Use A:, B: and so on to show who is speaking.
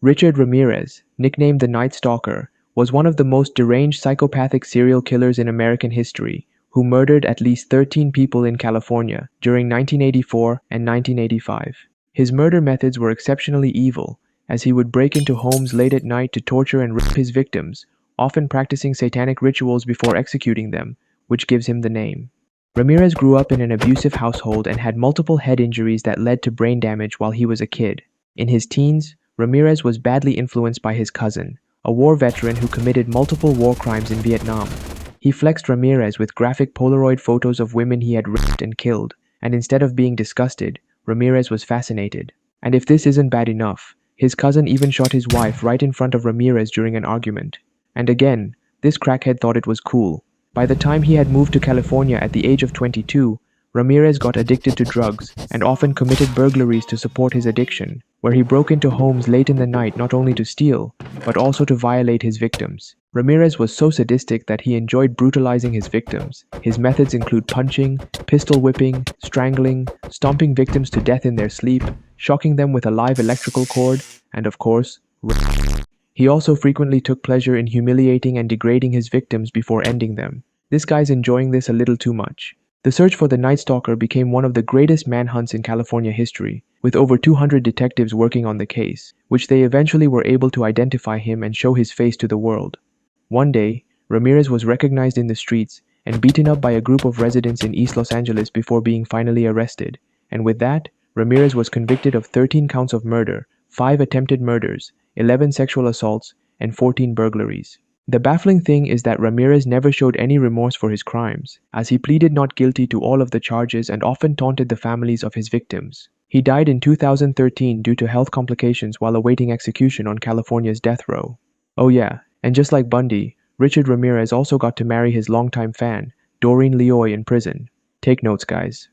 A: Richard Ramirez, nicknamed the Night Stalker, was one of the most deranged psychopathic serial killers in American history, who murdered at least 13 people in California during 1984 and 1985. His murder methods were exceptionally evil, as he would break into homes late at night to torture and rape his victims, often practicing satanic rituals before executing them, which gives him the name. Ramirez grew up in an abusive household and had multiple head injuries that led to brain damage while he was a kid. In his teens, Ramirez was badly influenced by his cousin, a war veteran who committed multiple war crimes in Vietnam. He flexed Ramirez with graphic Polaroid photos of women he had raped and killed, and instead of being disgusted, Ramirez was fascinated. And if this isn't bad enough, his cousin even shot his wife right in front of Ramirez during an argument. And again, this crackhead thought it was cool. By the time he had moved to California at the age of 22, Ramirez got addicted to drugs and often committed burglaries to support his addiction, where he broke into homes late in the night not only to steal, but also to violate his victims. Ramirez was so sadistic that he enjoyed brutalizing his victims. His methods include punching, pistol whipping, strangling, stomping victims to death in their sleep, shocking them with a live electrical cord, and of course, rape. He also frequently took pleasure in humiliating and degrading his victims before ending them. This guy's enjoying this a little too much. The search for the Night Stalker became one of the greatest manhunts in California history, with over 200 detectives working on the case, which they eventually were able to identify him and show his face to the world. One day, Ramirez was recognized in the streets and beaten up by a group of residents in East Los Angeles before being finally arrested, and with that, Ramirez was convicted of 13 counts of murder, 5 attempted murders, 11 sexual assaults, and 14 burglaries. The baffling thing is that Ramirez never showed any remorse for his crimes, as he pleaded not guilty to all of the charges and often taunted the families of his victims. He died in 2013 due to health complications while awaiting execution on California's death row. Oh yeah, and just like Bundy, Richard Ramirez also got to marry his longtime fan, Doreen Leoy, in prison. Take notes, guys.